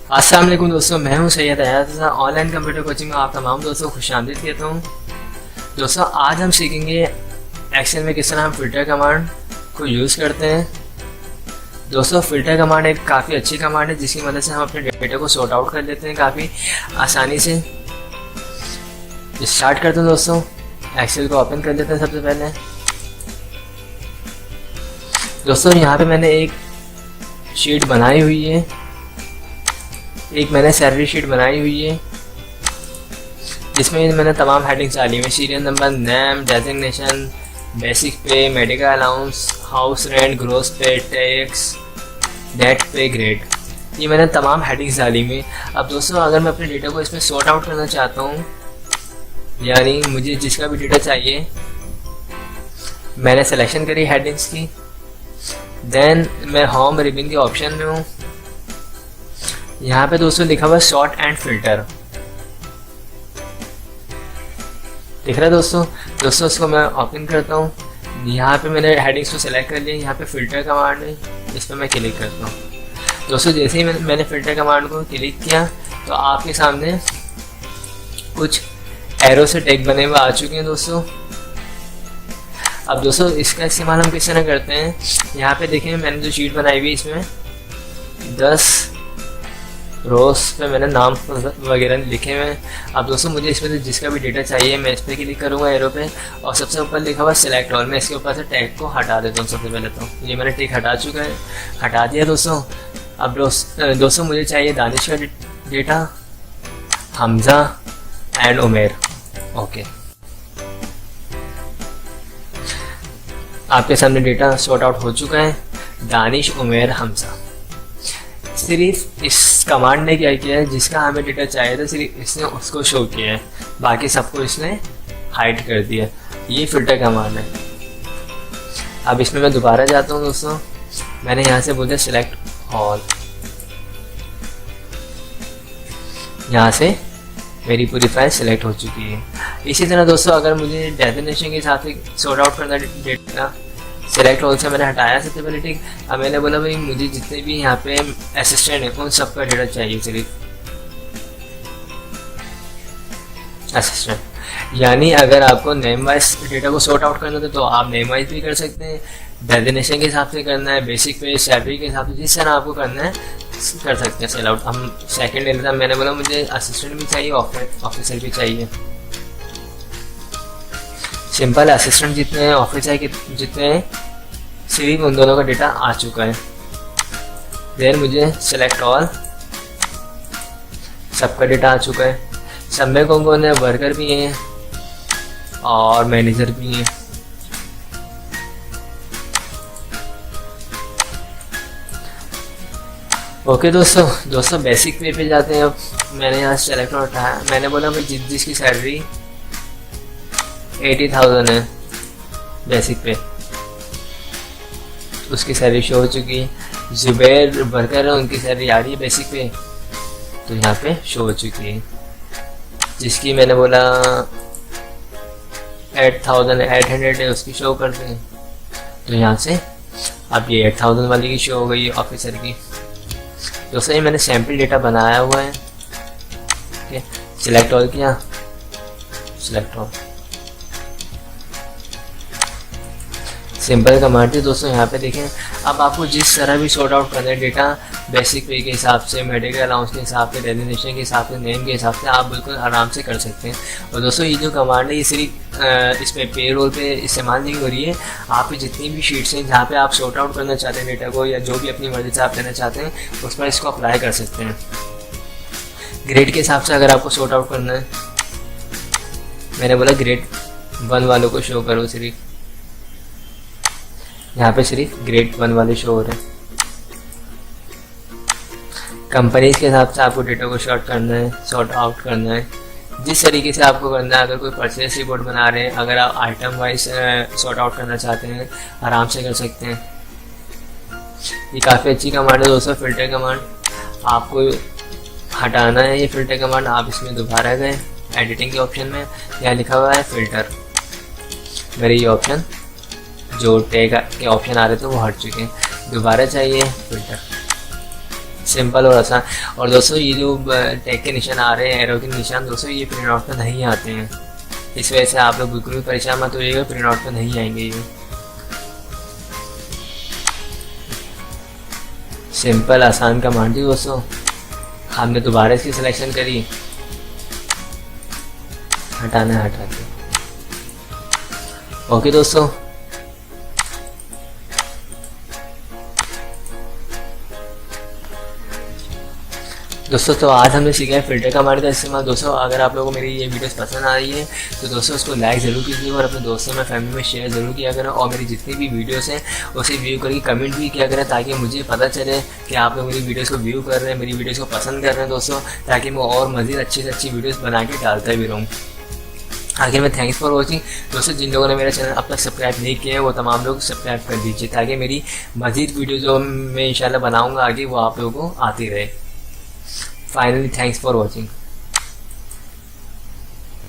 अस्सलाम वालेकुम दोस्तों, मैं हूं Syed Ayaz. Online computer coaching में आप तमाम दोस्तों को खुशामदीद कहता हूं। दोस्तों आज हम सीखेंगे एक्सेल में किस तरह हम फ़िल्टर कमांड को यूज़ करते हैं। दोस्तों फ़िल्टर कमांड एक काफ़ी अच्छी कमांड है जिसकी मदद से हम अपने डेटा को सॉर्ट आउट कर लेते हैं काफ़ी आसानी से। स्टार्ट करते हैं दोस्तों, एक्सेल को ओपन कर लेते हैं। सबसे पहले दोस्तों यहाँ पे मैंने एक शीट बनाई हुई है, एक मैंने सैलरी शीट बनाई हुई है जिसमें मैंने तमाम हेडिंग्स डाली हुई, serial number, name, designation, basic pay, medical allowance, house rent, gross pay, tax, net pay, grade, ये मैंने तमाम हेडिंग्स डाली हुई। अब दोस्तों अगर मैं अपने डेटा को इसमें सॉर्ट आउट करना चाहता हूँ, यानी मुझे जिसका भी डेटा चाहिए, मैंने सिलेक्शन करी हेडिंग्स की, देन मैं होम रिबन के ऑप्शन में हूँ। यहाँ पे दोस्तों लिखा हुआ सॉर्ट एंड फिल्टर दिख रहा है दोस्तों। इसको मैं ओपन करता हूँ। यहाँ पे मैंने हेडिंग्स को सिलेक्ट कर लिया। यहाँ पे फिल्टर कमांड है, इस पर मैं क्लिक करता हूँ। दोस्तों जैसे ही मैंने फिल्टर कमांड को क्लिक किया तो आपके सामने कुछ एरो से टैग बने हुए आ चुके हैं दोस्तों। अब दोस्तों इसका इस्तेमाल हम किस तरह करते हैं, यहाँ पे देखिए मैंने जो शीट बनाई हुई है इसमें 10 रोज पे मैंने नाम वगैरह लिखे हुए हैं। अब दोस्तों मुझे इसमें से जिसका भी डेटा चाहिए मैं इस पर क्लिक करूँगा एरो पे, और सबसे ऊपर लिखा हुआ सिलेक्ट ऑल, मैं इसके ऊपर से टैग को हटा देता हूँ। सबसे पहले तो ये मैंने टैग हटा चुका है, हटा दिया दोस्तों। अब दोस्तों मुझे चाहिए दानिश का data, Hamza and Umer. Okay, आपके सामने डेटा सॉर्ट आउट हो चुका है, दानिश, उमेर, हमजा। सिर्फ इस कमांड ने क्या किया है, जिसका हमें डेटा चाहिए था सिर्फ इसने उसको शो किया है, बाकी सबको इसने हाइड कर दिया। ये फिल्टर कमांड है। अब इसमें मैं दोबारा जाता हूँ दोस्तों, मैंने यहाँ से बोला सिलेक्ट ऑल, यहाँ से मेरी पूरी फाइल सिलेक्ट हो चुकी है। इसी तरह दोस्तों अगर मुझे डेजिग्नेशन के हिसाब से सॉर्ट आउट करना डेटा, सिलेक्ट ऑल से मैंने हटाया सबसे पहले, ठीक। अब मैंने बोला भाई मुझे जितने भी यहाँ पे असिस्टेंट है उन सबका डेटा चाहिए सिर्फ असिस्टेंट। यानी अगर आपको नेम वाइज डेटा को सॉर्ट आउट करना था तो आप नेम वाइज भी कर सकते हैं, डेजिग्नेशन के हिसाब से करना है, बेसिक पे, सैलरी के हिसाब से, जिस तरह आपको करना है कर सकते हैं सेल आउट। हम सेकेंड ले लेते हैं, मैंने बोला मुझे असिस्टेंट भी चाहिए, ऑफिसर भी चाहिए। सिंपल असिस्टेंट जितने हैं, ऑफिसर जितने हैं, सिर्फ उन दोनों का डेटा आ चुका है। देन मुझे सिलेक्ट ऑल, सबका डेटा आ चुका है। सब में कौन कौन है, वर्कर भी हैं और मैनेजर भी हैं। ओके दोस्तों बेसिक पे जाते हैं। अब मैंने यहाँ सेलेक्ट उठाया, मैंने बोला भाई जिसकी सैलरी 80,000 है बेसिक पे, उसकी सैलरी शो हो चुकी है। जुबैर वर्कर है, उनकी सैलरी आ रही है बेसिक पे, तो यहाँ पे शो हो चुकी है। जिसकी मैंने बोला 8,800 है, उसकी शो करते हैं, तो यहाँ से अब ये 8,000 वाली की शो हो गई है ऑफिसर की। दोस्तों ये मैंने सैम्पल डेटा बनाया हुआ है। ओके, सिलेक्ट ऑल किया, सिलेक्ट ऑल, सिंपल कमांड है दोस्तों। यहाँ पे देखें, अब आपको जिस तरह भी सॉर्ट आउट करना है डेटा, बेसिक पे के हिसाब से, मेडिकल अलाउंस के हिसाब से, डेजिग्नेशन के हिसाब से, नेम के हिसाब से, आप बिल्कुल आराम से कर सकते हैं। और दोस्तों ये जो कमांड है ये सिर्फ इसमें पे रोल पे इस्तेमाल नहीं हो रही है, आप जितनी भी शीट्स हैं जहाँ पे आप सॉर्ट आउट करना चाहते हैं डेटा को, या जो भी अपनी मर्जी से आप लेना चाहते हैं उस पर इसको अप्लाई कर सकते हैं। ग्रेड के हिसाब से अगर आपको सॉर्ट आउट करना है, मैंने बोला ग्रेड 1 वालों को शो करो सिर्फ, यहाँ पे सिर्फ ग्रेड 1 वाले शो हो रहे हैं। कंपनीज के हिसाब से आपको डेटा को सॉर्ट आउट करना है, जिस तरीके से आपको करना है। अगर कोई परचेस रिपोर्ट बना रहे हैं, अगर आप आइटम वाइज सॉर्ट आउट करना चाहते हैं, आराम से कर सकते हैं। ये काफ़ी अच्छी कमांड है दोस्तों, फिल्टर कमांड। आपको हटाना है ये फिल्टर कमांड, आप इसमें दोबारा गए एडिटिंग के ऑप्शन में, यहाँ लिखा हुआ है फिल्टर। मेरे ये ऑप्शन जो टैग के ऑप्शन आ रहे थे वो हट चुके हैं, दोबारा चाहिए फिल्टर। सिंपल और आसान। और दोस्तों ये जो टैग के निशान आ रहे हैं, एरो के निशान, दोस्तों ये प्रिंट आउट पर नहीं आते हैं, इस वजह से आप लोग बिल्कुल भी परेशान मत होइएगा, प्रिंट आउट पर नहीं आएंगे ये। सिंपल आसान कमांड थी दोस्तों। हमने दोबारा इसकी सिलेक्शन करी, हटाना है हटा के। ओके दोस्तों, तो आज हमने सीखा है फिल्टर कमांड का इस्तेमाल। दोस्तों अगर आप लोगों को मेरी ये वीडियोस पसंद आ रही है तो दोस्तों उसको लाइक ज़रूर कीजिए और अपने दोस्तों में, फैमिली में शेयर ज़रूर किया करें, और मेरी जितनी भी वीडियोस हैं उसे व्यू करके कमेंट भी किया करें, ताकि मुझे पता चले कि आप लोग मेरी वीडियोज़ को व्यू कर रहे हैं, मेरी वीडियोज़ को पसंद कर रहे हैं दोस्तों, ताकि मैं और मज़ीद अच्छी से अच्छी वीडियोज़ बना के डालता भी रहूँ। आखिर में थैंक्स फॉर वॉचिंग दोस्तों। जिन लोगों ने मेरा चैनल अब तक सब्सक्राइब नहीं किए हैं वो तमाम लोग सब्सक्राइब कर दीजिए, ताकि मेरी मज़ीद वीडियो जो मैं इंशाल्लाह बनाऊँगा आगे वो आप लोगों को आती रहे। Finally, thanks for watching.